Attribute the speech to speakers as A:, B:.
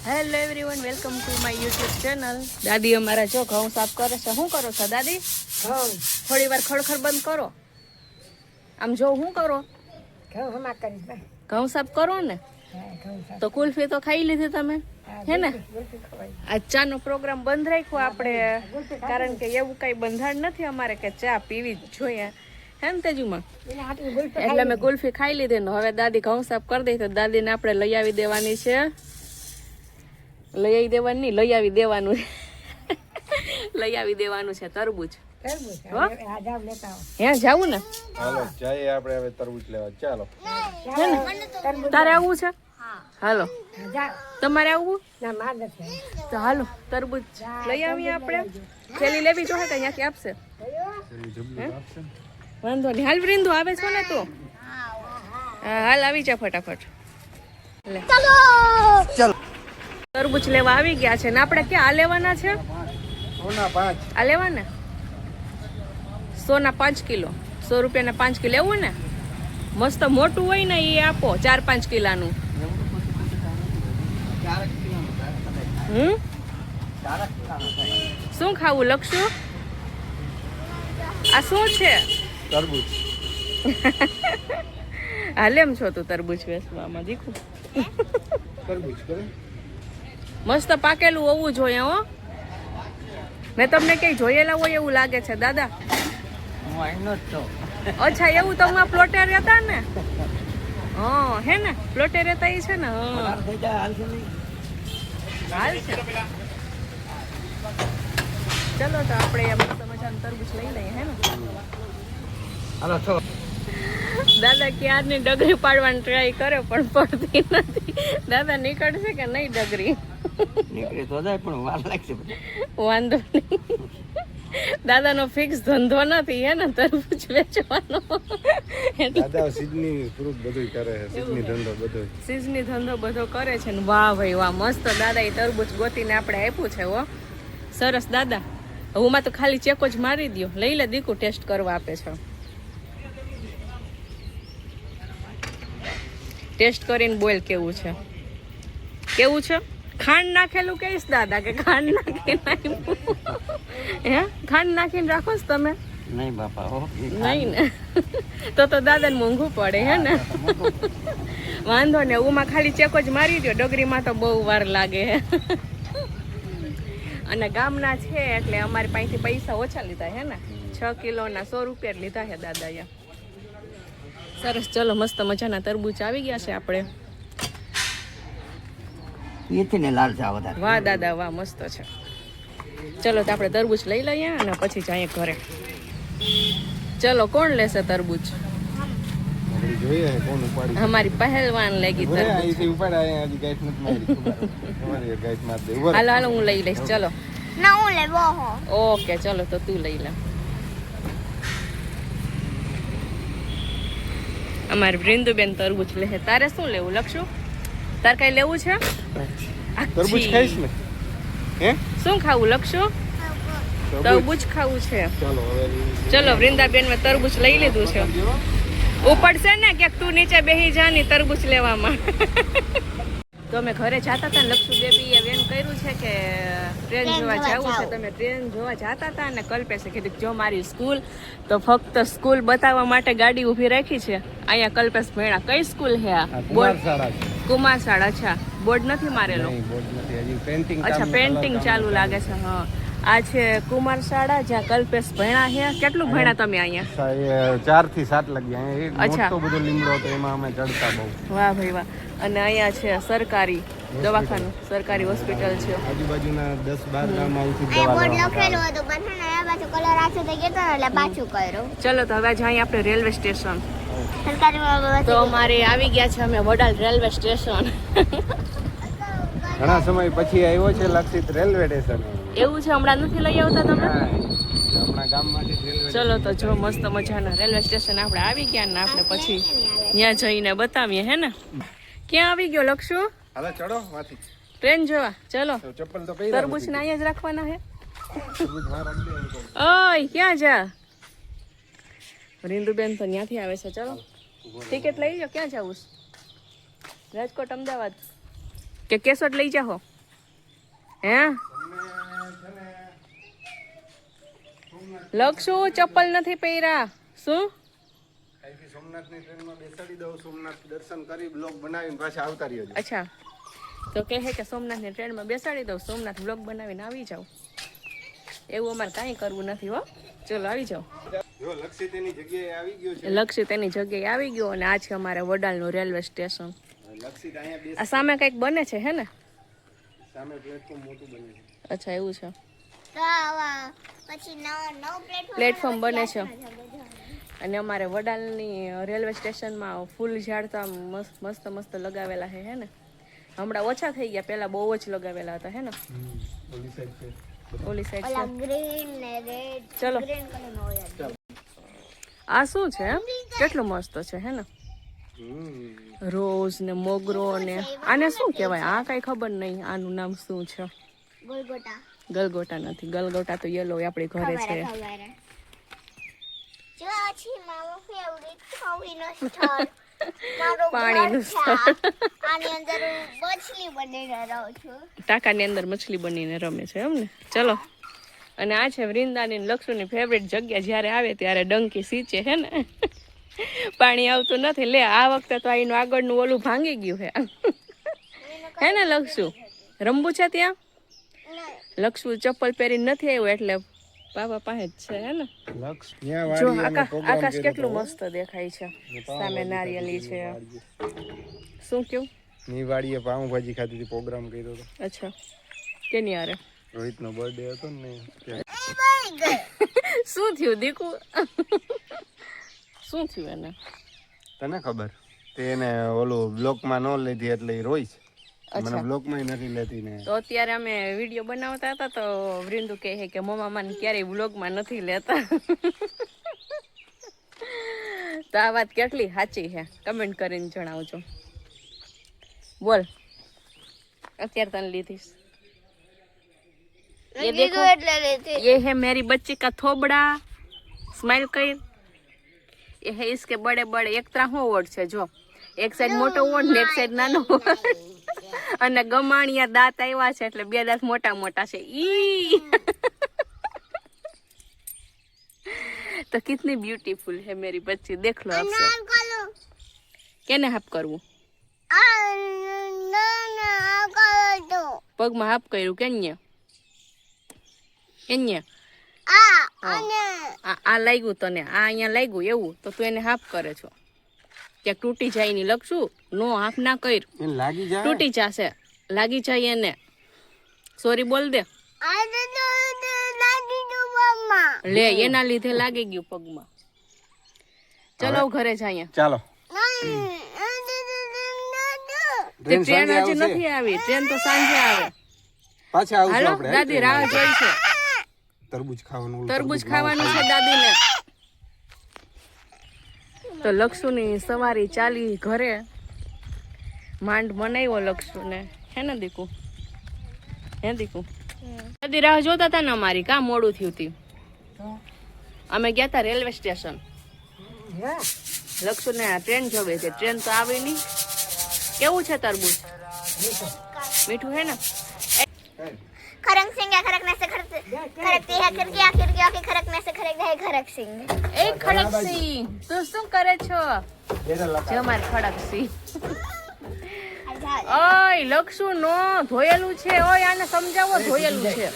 A: Hello everyone, welcome to my YouTube channel. દાદી અમારા જો ઘઉં સાફ કરે છે. શું કરો છો દાદી? થોડી વાર ખડખડ બંધ કરો. આમ જો શું કરો? ઘઉં સાફ કરો ને. તો કુલ્ફી તો ખાઈ લીધી તમે, હે ને? આ ચાનો પ્રોગ્રામ બંધ રાખ્યો આપણે, કારણ કે એવું કઈ બંધારણ નથી અમારે કે ચા પીવી જ જોઈએ, હે ને તેજુમાં? એટલે મેં કુલ્ફી ખાઈ લીધી ને હવે દાદી ઘઉં સાફ કરી દઈ તો દાદીને આપણે લઈ આવી દેવાની છે. લઈ આવી દેવાનું લઈ આવી દેવાનું છે તરબૂચ. હે જાવું ને?
B: હાલો જઈએ આપણે હવે તરબૂચ લેવા. ચાલો.
A: તારે આવવું છે? હાલો. તમારે આવવું? તો હાલો તરબૂચ લઈ આવીએ આપણે. થેલી લેવી જોઈએ કે અહીંયાથી આપશે? વાંધો નહીં. હાલ વૃંદુ આવે છો ને તું? હાલ આવી જા ફટાફટ. લે ચાલો. તરબૂચ લેવા આવી ગયા છે ને આપણે ક્યાં આ લેવાના છે? આ લેવાના 100 ના 5 કિલો, 100 રૂપિયાના 5 કિલો એવું ને? મસ્ત મોટું હોય ને એ આપો, 4-5 કિલાનું. શું ખાવું લખશું? આ શું છે?
B: તરબૂચ.
A: હાલેમ છો તું તરબૂચ વેચવામાં દીકું?
B: તરબૂચ કરે
A: મસ્ત પાકેલું હોવું જોઈએ. હો, મેં તમને કઈ જોયેલા હોય એવું લાગે છે દાદા. અચ્છા, એવું તો હું પ્લોટે રહેતા ને? હા, હે ને? પ્લોટે રહેતા એ છે ને? હાલ છે. ચલો તો આપણે મસ્ત મજાનું તરબૂચ લઈ લઈએ, હે ને? દાદા ક્યારની ડગરી પાડવાની ટ્રાય કરે પણ પડતી નથી. દાદા નીકળશે કે નહીં ડગરી?
C: નીકળે તો જાય પણ વાર લાગશે.
A: વાંધો નહીં, દાદાનો ફિક્સ ધંધો નથી, હે ને, તરબૂચ વેચવાનો.
B: દાદા સિઝની ફ્રૂટ બધું કરે છે, સિઝની ધંધો બધો.
A: સિઝની ધંધો બધો કરે છે ને. વાહ ભાઈ વાહ, મસ્ત દાદા એ તરબૂચ ગોતીને આપણે આપ્યું છે. હો સરસ દાદા. હું માં તો ખાલી ચેકો જ મારી દો. લઈ લે દીકુ, ટેસ્ટ કરવા આપે છે. ટેસ્ટ કરીને બોલ કેવું છે, કેવું છે? ખાંડ નાખેલું કહીશ દાદા કે ખાંડ નાખીને? હે, ખાંડ નાખીને રાખો છો તમે?
C: નહીં બાપા, હો
A: નહીં ને? તો દાદાને મોંઘું પડે, હે ને? વાંધો ને, ઉમાં ખાલી ચેકો જ મારી દો. ડગરીમાં તો બહુ વાર લાગે. અને ગામના છે એટલે અમારી પાસેથી પૈસા ઓછા લીધા, હે ને? 6 કિલોના 100 રૂપિયા લીધા છે દાદાએ. સરસ. ચલો, મસ્ત મજાના તરબૂચ આવી ગયા છે આપણે.
C: એથી ને લાલ ચા વધારે.
A: વાહ દાદા વાહ, મસ્ત છે. ચલો તો આપણે તરબૂચ લઈ લઈએ અને પછી જઈએ ઘરે. ચલો, કોણ લેશે તરબૂચ?
B: આપણે જોઈએ કોણ ઉપાડી.
A: અમારી પહેલવાન લાગી તરબૂચ.
B: અહીંથી ઉપાડાય. હજી ગાઈટ નથી મારી. તમારી ગાઈટ માર દે.
A: હાલો હાલો, હું લઈ લઈશ. ચલો.
D: ના, હું લેવો હો.
A: ઓકે, ચલો તો તું લઈ લે. અમારી વૃંદુબેન તરબૂચ લે. તારે શું લેવું લખશું? તારે કઈ લેવું છે?
B: તરબૂચ ખાઈશ ને? હે,
A: શું ખાવું લખશું? તરબૂચ ખાવું છે.
B: ચાલો હવે.
A: ચલો, વૃંદાબેન મેં તરબૂચ લઈ લીધું છે. ઉપડશે ને કે તું નીચે બેસી જા ની તરબૂચ લેવામાં. તો અમે ઘરે જતા હતા ને, લક્ષુ બેબીએ વેન કર્યું છે કે ટ્રેન જોવા જવું છે. તમે ટ્રેન જોવા જતા હતા ને કલ્પેશે કીધું જો મારી સ્કૂલ, તો ફક્ત સ્કૂલ બતાવવા માટે ગાડી ઊભી રાખી છે અહીંયા કલ્પેશ ભેણા. કઈ સ્કૂલ છે આ?
B: બોર્ડ શાળા છે.
A: કુમાર શાળા. અચ્છા, બોર્ડ નથી મારેલો?
B: નહીં, બોર્ડ નથી. હજી પેન્ટિંગ.
A: અચ્છા, પેન્ટિંગ ચાલુ લાગે છે. હા, આ છે કુમાર શાળા જ્યાં કલ્પેશ ભેણા છે. કેટલું ભેણા તમે અહીંયા?
B: 4 થી 7 લગી. અહીંયા એક
A: અચ્છા.
B: મોટો બધો લીમડો હતો, એમાં અમે ચડતા બહુ.
A: વાહ ભાઈ વાહ. અને અહીંયા છે સરકારી દવાખાનું, સરકારી હોસ્પિટલ છે.
B: આજુબાજુના 10-12 ગામ આવતી
D: એ બોર્ડ લખેલું હતું પણ છે ને એ પાછું કલર આછો થઈ ગયો હતો એટલે પાછું કર્યું.
A: ચલો તો હવે જઈએ આપણે રેલવે સ્ટેશન.
D: સરકારી
A: તો અમારે આવી ગયા છે અમે વડાલ રેલવે સ્ટેશન.
B: ઘણા સમય પછી આવ્યો છે લક્ષિત રેલવે સ્ટેશન.
A: એવું છે? હમણાં નથી લઈ આવતા તમે?
B: આપણા ગામમાંથી રેલવે.
A: ચલો તો જો મસ્ત મજાના રેલવે સ્ટેશન આપણે આવી ગયા ને આપણે પછી ત્યાં જઈને બતાવીએ, હે ને? ક્યાં આવી ગયો લક્ષુ?
B: હાલો ચડો માંથી.
A: ટ્રેન જોવા. ચલો,
B: ચપ્પલ તો પહેર્યા
A: તરબૂચ ને અહીંયા જ રાખવાના છે.
B: તરબૂચ બહાર રાખી દે.
A: ઓય ક્યાં જા? રીંદુબેન તો ત્યાંથી આવે છે. ચલો, ટિકિટ લઈ જાઓ. ક્યાં જવું? રાજકોટ, અમદાવાદ કે કેશોદ લઈ જાઓ? હે લક્ષુ ચપ્પલ નથી પહેર્યા શું
B: અહીંથી સોમનાથની ટ્રેનમાં બેસાડી દઉં, સોમનાથ દર્શન કરી બ્લોગ બનાવીને પાછા આવતા રહ્યો.
A: અચ્છા તો કહે છે કે સોમનાથની ટ્રેનમાં બેસાડી દઉં, સોમનાથ બ્લોગ બનાવીને આવી જાઉં. એવું અમારે કાંઈ કરવું નથી હો. ચલો આવી જાઓ.
B: જો લક્ષિત એની જગ્યાએ આવી ગયો છે.
A: લક્ષિત એની જગ્યાએ આવી ગયો અને આ છે અમારે વડાલનું રેલવે સ્ટેશન.
B: લક્ષિત અહીંયા બેસ.
A: આ સામે કંઈક બને છે હે ને?
B: સામે પ્લેટફોર્મ મોટું બને છે.
A: અચ્છા એવું છે.
D: તો આવા પછી નવો
A: પ્લેટફોર્મ બને છે અને અમારે વડાલની રેલવે સ્ટેશનમાં ફૂલ ઝાડ તો આમ મસ્ત મસ્ત લગાવેલા હે ને? હમણાં ઓછા થઈ ગયા, પહેલા બહુ જ લગાવેલા હતા હે ને?
B: ઓલી સાઈડ છે.
A: ઓલી સાઈડ
D: ઓલા
A: છે.
D: ગ્રીન ને રેડ
A: ચલો
D: ગ્રીન કલર નો હોય
A: આ શું છે? કેટલું મસ્ત છે હે ને? રોઝ ને મોગરો ને આને શું કહેવાય? આ કઈ ખબર નહીં આનું નામ શું છે.
D: ગોલગોટા
A: ગલગોટા નથી, ગલગોટા તો યલો આપણી ઘરે છે.
D: ખબર જો આછી મારો ફેવરિટ કોવીનો સ્ટોર મારો
A: પાણીનું
D: સ્થળ આની અંદર હું મછલી બનીને રહું છું.
A: ટાંકાની અંદર મછલી બનીને રમે છે એમ ને? ચલો અને આ છે વૃંદાની લક્ષુની ફેવરેટ જગ્યા, જ્યારે આવે ત્યારે ડંકી સીંચે હે ને? પાણી આવતું નથી. લે આ વખતે તો એનું આગળનું ઓલું ભાંગી ગયું હે ને લક્ષુ? રમવું છે ત્યાં? લક્ષુ ચપ્પલ પહેરીને નથી આવ્યો એટલે બાબા પાસે જ છે હે ને?
B: લક્ષ ત્યાં
A: જો
B: વાડી અમે પ્રોગ્રામ
A: આકાશ
B: કર્યો
A: કેટલું
B: હતો.
A: મસ્ત દેખાય છે. સામે નારિયેલી છે. શું કેવું?
B: ની વાડીએ પાઉંભાજી ખાધી હતી, પ્રોગ્રામ કર્યો હતો.
A: અચ્છા કેની હારે?
B: રોહિતનો બર્થડે હતો ને ત્યાં.
A: શું થયું દીકુ? શું થયું એને?
B: તને ખબર? તે એને ઓલું બ્લોકમાં ન લીધી એટલે એ રોઈ છે. મને
A: અચ્છા.
B: બ્લોકમાં નથી લેતી ને.
A: તો અત્યારે અમે વિડીયો બનાવતા હતા તો વૃંદુ કહે છે કે મમ્મા મને ક્યારેય વ્લોગમાં નથી લેતા. તો આ વાત કેટલી સાચી છે કમેન્ટ કરીને જણાવજો. બોલ અત્યારે તને લીધીશ. ये देखो ये है मेरी बच्ची का थोबड़ा. स्माइल कर. ये है इसके बड़े बड़े एक तरह हो वर्ड છે જો. એક સાઈડ મોટો વર્ડ ને એક સાઈડ નાનો વર્ડ. અને ગમાણિયા દાંત આવ્યા છે એટલે બે દાંત મોટા મોટા છે. ઈ તો कितनी ब्यूटीफुल है मेरी बच्ची. देख लो आप सब. કેને હાપ કરવું? પગમાં હાપ કર્યું કેન્ય? કેન્ય? આ લાગ્યું તને, આ અહીંયા લાગ્યું એવું તો તું એને હાફ કરે છો. ક્યાંક તૂટી જાય ની લખશું નો હાફ ના કર.
B: એને લાગી જાય.
A: તૂટી જશે, લાગી જાય એને. સોરી બોલ દે. લે એના લીધે લાગી ગયું પગમાં. ચલો ઘરે જઈએ.
B: ચાલો.
A: ટ્રેન હજી નથી આવી, ટ્રેન તો સાંજે આવે.
B: પાછા આવશું
A: હાલો
B: આપણે.
A: દાદી રાહ જોઈ છે.
B: તરબૂચ ખાવાનું.
A: તરબૂચ ખાવાનું છે દાદીને. તો લક્ષુની સવારી ચાલી ઘરે. માંડ બનાવ્યો લક્ષુને હે ને દીકુ? હે દીકુ? દાદી રાહ જોતા હતા ને અમારી. કા મોડું થયું હતું? અમે ગયા હતા રેલવે સ્ટેશન. લક્ષુને ટ્રેન જોવે છે, ટ્રેન તો આવી નહીં. કેવું છે તરબૂચ? મીઠું હે ને?
D: खरक सिंह है खरकने से खरकती है खिड़कियां खिड़कियों की खरकने से खरकता है खरक सिंह.
A: એ ખડકસિંહ તું શું કરે છો? જો માર ખડકસિંહ. ઓય લક્ષુ નો ધોયેલું છે. ઓય આને સમજાવો ધોયેલું છે.